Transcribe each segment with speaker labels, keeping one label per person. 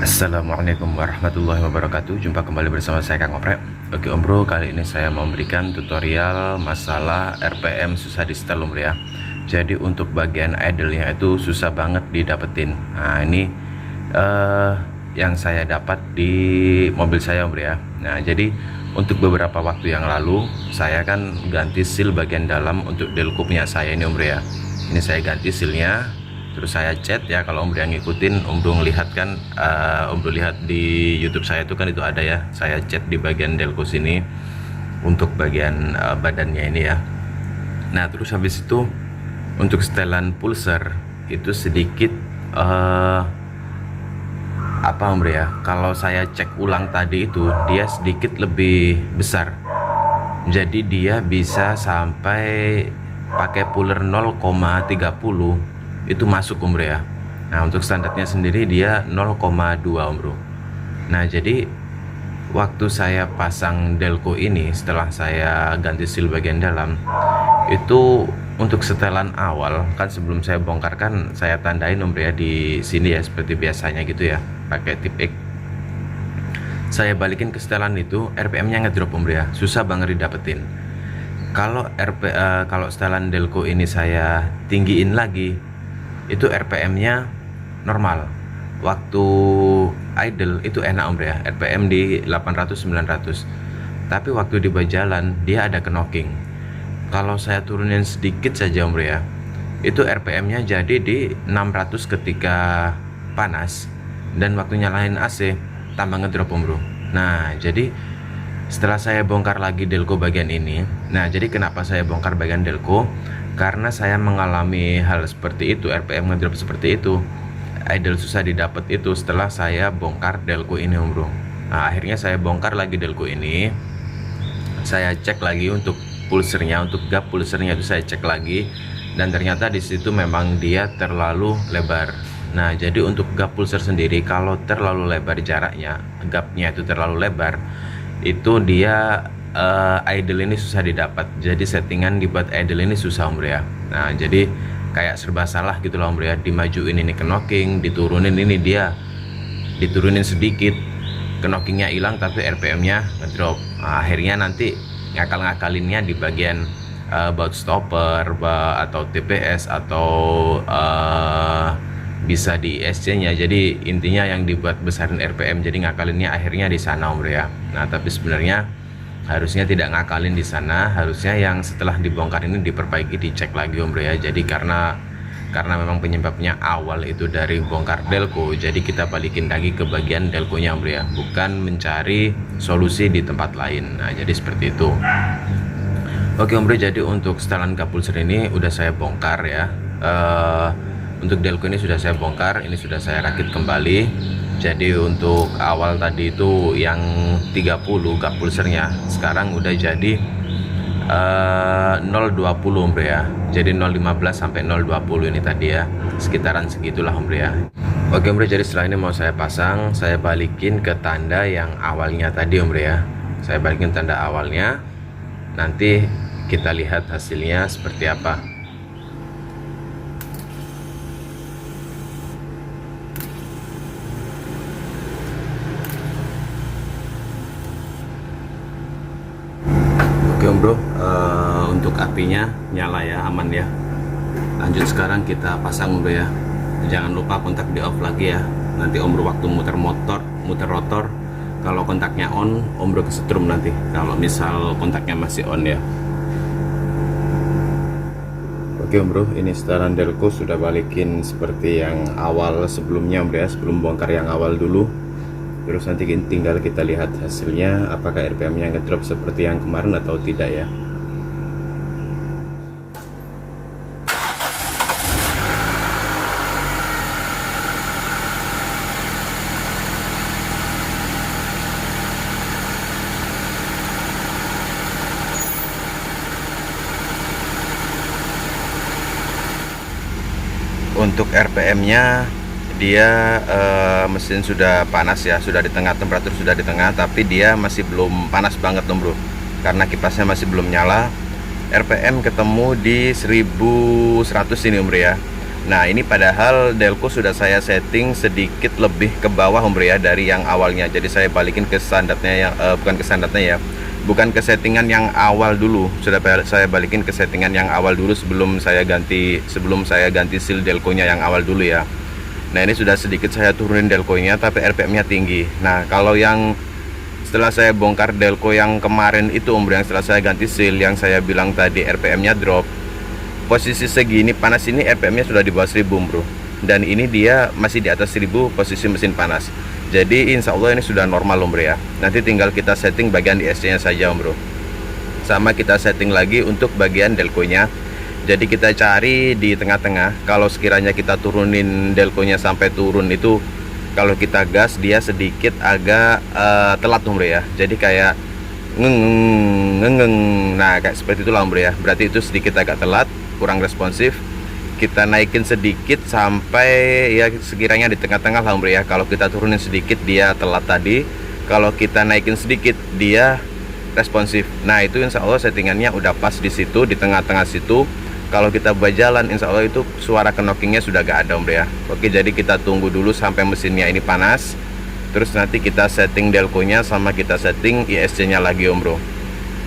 Speaker 1: Assalamualaikum warahmatullahi wabarakatuh. Jumpa kembali bersama saya Kang Oprek. Oke Om Bro, kali ini saya mau memberikan tutorial masalah RPM susah di setel Om Bro ya. Jadi untuk bagian idle-nya itu susah banget didapetin. Nah ini yang saya dapat di mobil saya Om Bro ya. Nah jadi untuk beberapa waktu yang lalu saya kan ganti seal bagian dalam untuk delco punya saya ini Om Bro ya. Ini saya ganti sealnya, terus saya cat ya. Kalau Om Bro yang ngikutin, Om Bro lihat kan, Om Bro lihat di YouTube saya itu kan itu ada ya, saya cat di bagian delco sini untuk bagian badannya ini ya. Nah terus habis itu untuk setelan pulser itu sedikit apa Om Bro ya, kalau saya cek ulang tadi itu dia sedikit lebih besar, jadi dia bisa sampai pakai puller 0,30 itu masuk Om Bro ya. Nah untuk standarnya sendiri dia 0,2 Om Bro. Nah jadi waktu saya pasang delco ini, setelah saya ganti seal bagian dalam itu, untuk setelan awal kan sebelum saya bongkar kan saya tandain Om Bro ya di sini ya, seperti biasanya gitu ya, pakai tip X. Saya balikin ke setelan itu, RPM-nya ngedrop Om Bro ya, susah banget didapetin. Kalau setelan delco ini saya tinggiin lagi, itu RPM-nya normal. Waktu idle itu enak Om Bro ya, RPM di 800-900. Tapi waktu di jalan dia ada knocking. Kalau saya turunin sedikit saja Om Bro ya, itu RPM-nya jadi di 600 ketika panas, dan waktu nyalain AC tambah ngedrop Om Bro. Nah jadi setelah saya bongkar lagi delco bagian ini, nah jadi kenapa saya bongkar bagian delco, karena saya mengalami hal seperti itu, RPM ngedrop seperti itu, idle susah didapat itu setelah saya bongkar delco ini Om Bro. Nah akhirnya saya bongkar lagi delco ini, saya cek lagi untuk pulsernya, untuk gap pulsernya itu saya cek lagi, dan ternyata di situ memang dia terlalu lebar. Nah jadi untuk gap pulser sendiri, kalau terlalu lebar jaraknya, gapnya itu terlalu lebar, itu dia idle ini susah didapat. Jadi settingan dibuat idle ini susah Om Bro ya. Nah jadi kayak serba salah gitu loh Om Bro ya, dimajuin ini ke knocking, diturunin ini dia diturunin sedikit, knockingnya hilang tapi RPM-nya ngedrop. Nah, akhirnya nanti ngakal-ngakalinnya di bagian baut stopper atau TPS atau bisa di SC-nya. Jadi intinya yang dibuat besarin RPM, jadi ngakalinnya akhirnya di sana Om Bro ya. Nah tapi sebenarnya harusnya tidak ngakalin di sana, harusnya yang setelah dibongkar ini diperbaiki, dicek lagi Om Bro ya. Jadi karena memang penyebabnya awal itu dari bongkar delco, jadi kita balikin lagi ke bagian delconya Om Bro ya, bukan mencari solusi di tempat lain. Nah jadi seperti itu. Oke Om Bro, jadi untuk setelan gap pulser ini udah saya bongkar ya. Untuk delco ini sudah saya bongkar, ini sudah saya rakit kembali. Jadi untuk awal tadi itu yang 30 gap pulsernya, sekarang udah jadi 020 Om Bro ya. Jadi 015 sampai 020 ini tadi ya, sekitaran segitulah Om Bro ya. Oke Om Bro, jadi setelah ini mau saya pasang, saya balikin ke tanda yang awalnya tadi Om Bro ya. Saya balikin tanda awalnya, nanti kita lihat hasilnya seperti apa. Oke Om Bro, untuk apinya nyala ya, aman ya. Lanjut sekarang kita pasang Om Bro ya. Jangan lupa kontak di off lagi ya. Nanti Om Bro waktu muter rotor, kalau kontaknya on, Om Bro kesetrum nanti. Kalau misal kontaknya masih on ya. Oke Om Bro, ini setelan delco sudah balikin seperti yang awal sebelumnya Om Bro ya, sebelum bongkar yang awal dulu. Terus nanti tinggal kita lihat hasilnya, apakah RPM-nya ngedrop seperti yang kemarin atau tidak ya. Untuk RPM-nya dia mesin sudah panas ya, sudah di tengah, temperatur sudah di tengah, tapi dia masih belum panas banget Om Bro, karena kipasnya masih belum nyala. RPM ketemu di 1100 ini Om Bro ya. Nah ini padahal delco sudah saya setting sedikit lebih ke bawah Om Bro ya dari yang awalnya. Jadi saya balikin ke standarnya yang bukan ke standarnya ya, bukan ke settingan yang awal dulu. Sudah saya balikin ke settingan yang awal dulu sebelum saya ganti seal delconya yang awal dulu ya. Nah ini sudah sedikit saya turunin delconya tapi RPM-nya tinggi. Nah kalau yang setelah saya bongkar delco yang kemarin itu Om Bro, yang setelah saya ganti seal yang saya bilang tadi RPM-nya drop, posisi segini panas ini RPM-nya sudah di bawah 1000 Bro, dan ini dia masih di atas 1000 posisi mesin panas. Jadi insya Allah ini sudah normal Om Bro ya. Nanti tinggal kita setting bagian di SC nya saja Om Bro, sama kita setting lagi untuk bagian delconya. Jadi kita cari di tengah-tengah. Kalau sekiranya kita turunin delconya sampai turun itu, kalau kita gas dia sedikit agak telat Om Bro ya. Jadi kayak ngeng. Nah kayak seperti itulah Om Bro ya. Berarti itu sedikit agak telat, kurang responsif. Kita naikin sedikit sampai ya sekiranya di tengah-tengah lah Om Bro ya. Kalau kita turunin sedikit dia telat tadi, kalau kita naikin sedikit dia responsif. Nah itu insya Allah settingannya udah pas di situ, di tengah-tengah situ. Kalau kita buat jalan insya Allah itu suara knockingnya sudah gak ada Om Bro ya. Oke, jadi kita tunggu dulu sampai mesinnya ini panas, terus nanti kita setting delconya sama kita setting ISC nya lagi Om Bro.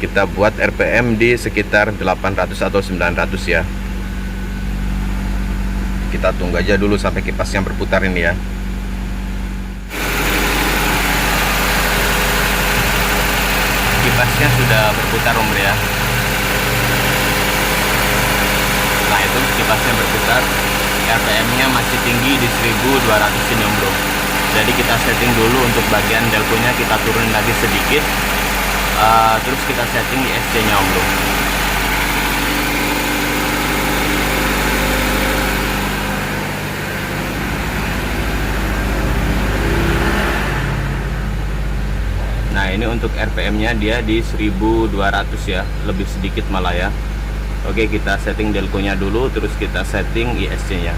Speaker 1: Kita buat RPM di sekitar 800 atau 900 ya. Kita tunggu aja dulu sampai kipasnya berputar ini ya. Kipasnya sudah berputar Om Bro ya. Nah itu kipasnya berputar, RPM-nya masih tinggi di 1200 ini Om Bro. Jadi kita setting dulu untuk bagian delconya, kita turunin lagi sedikit, terus kita setting di SC nya Om Bro. Nah ini untuk RPM nya dia di 1200 ya, lebih sedikit malah ya. Oke, kita setting delconya dulu, terus kita setting ISC nya.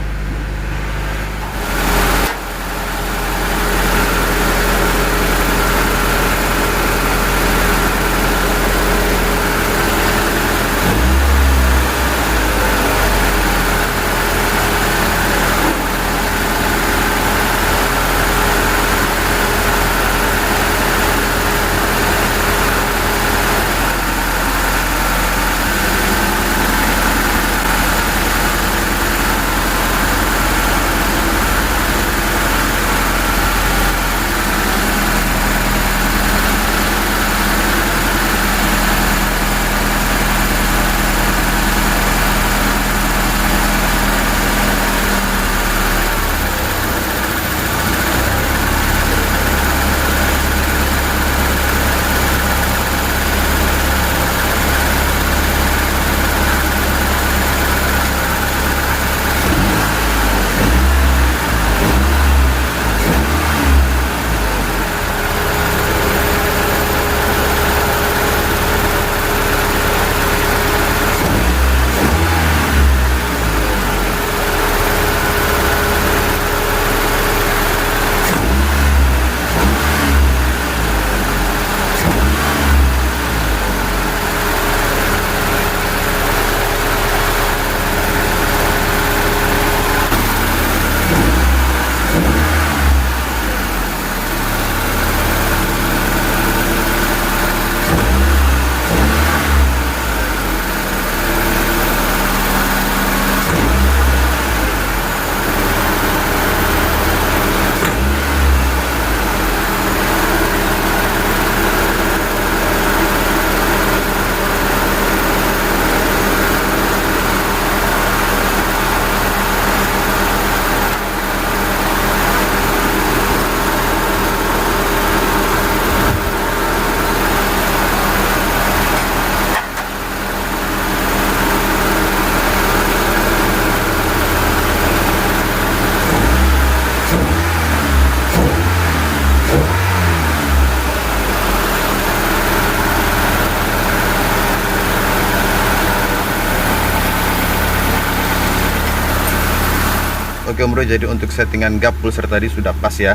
Speaker 1: Oke Om Bro, jadi untuk settingan gap pulser tadi sudah pas ya.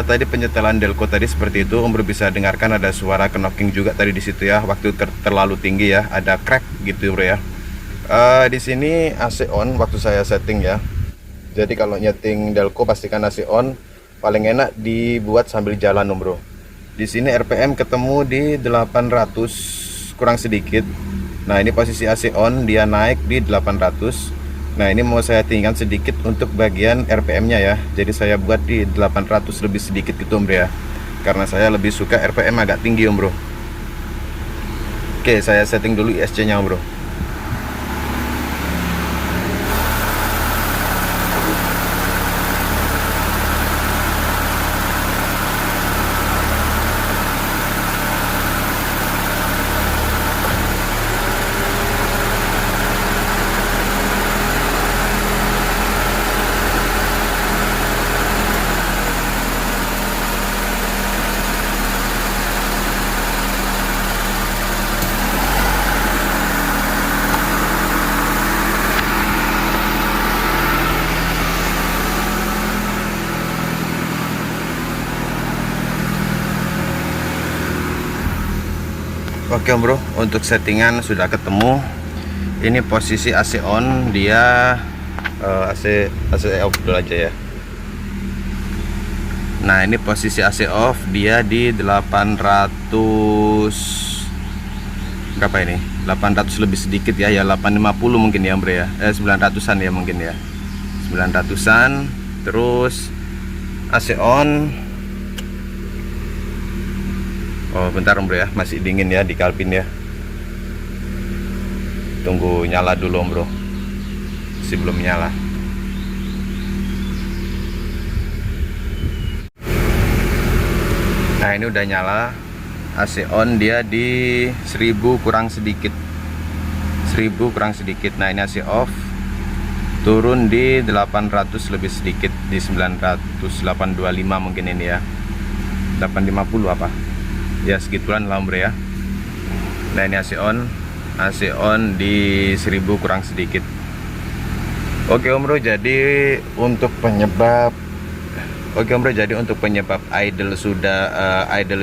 Speaker 1: Tadi penyetelan delco tadi seperti itu, Om Bro bisa dengarkan ada suara knocking juga tadi di situ ya. Waktu terlalu tinggi ya, ada crack gitu Bro ya.
Speaker 2: Di sini AC on waktu saya setting ya. Jadi kalau nyeting Delco pastikan AC on. Paling enak dibuat sambil jalan Om Bro. Di sini RPM ketemu di 800 kurang sedikit. Nah, ini posisi AC on, dia naik di 800. Nah, ini mau saya tinggikan sedikit untuk bagian RPM-nya ya. Jadi saya buat di 800 lebih sedikit gitu Om Bro ya. Karena saya lebih suka RPM agak tinggi Om Bro. Oke, saya setting dulu ISC-nya Om Bro. Oke Om Bro, untuk settingan sudah ketemu. Ini posisi AC on, dia AC off dulu aja ya. Nah, ini posisi AC off, dia di 800 berapa ini? 800 lebih sedikit ya, 850 mungkin ya Om Bro ya. 900-an ya mungkin ya. 900-an. Terus AC on. Oh bentar Om Bro ya, masih dingin ya di kalpin ya. Tunggu nyala dulu Om Bro. Masih belum nyala. Nah, ini udah nyala. AC on, dia di 1000 kurang sedikit. 1000 kurang sedikit. Nah, ini AC off, turun di 800 lebih sedikit, di 900, 825 mungkin ini ya. 850 apa? Ya segituan lah Om Bro ya. Nah, ini AC on di 1000 kurang sedikit. Oke Om Bro, jadi untuk penyebab idle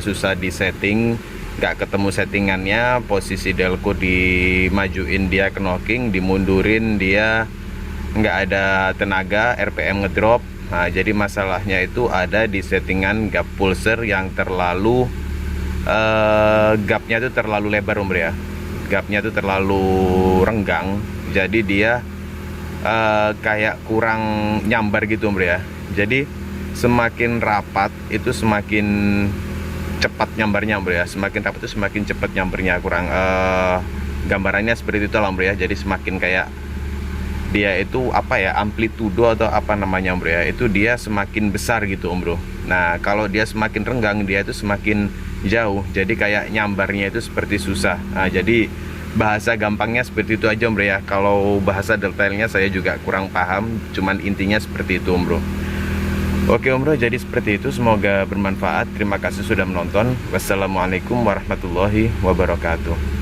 Speaker 2: susah di setting, nggak ketemu settingannya, posisi Delco dimajuin dia knocking, dimundurin dia nggak ada tenaga, RPM ngedrop. Nah, jadi masalahnya itu ada di settingan gap pulser yang terlalu gapnya itu terlalu lebar Om Bro ya. Gapnya itu terlalu renggang, jadi dia kayak kurang nyambar gitu Om Bro ya. Jadi semakin rapat itu semakin cepat nyambarnya Om Bro ya. Semakin rapat itu semakin cepat nyambarnya, kurang gambarannya seperti itu lah Om Bro ya. Jadi semakin kayak dia itu apa ya, amplitudo atau apa namanya Om Bro ya, itu dia semakin besar gitu Om Bro. Nah, kalau dia semakin renggang, dia itu semakin jauh, jadi kayak nyambarnya itu seperti susah. Nah, jadi bahasa gampangnya seperti itu aja Om Bro ya. Kalau bahasa detailnya saya juga kurang paham, cuman intinya seperti itu Om Bro. Oke Om Bro, jadi seperti itu, semoga bermanfaat. Terima kasih sudah menonton. Wassalamualaikum warahmatullahi wabarakatuh.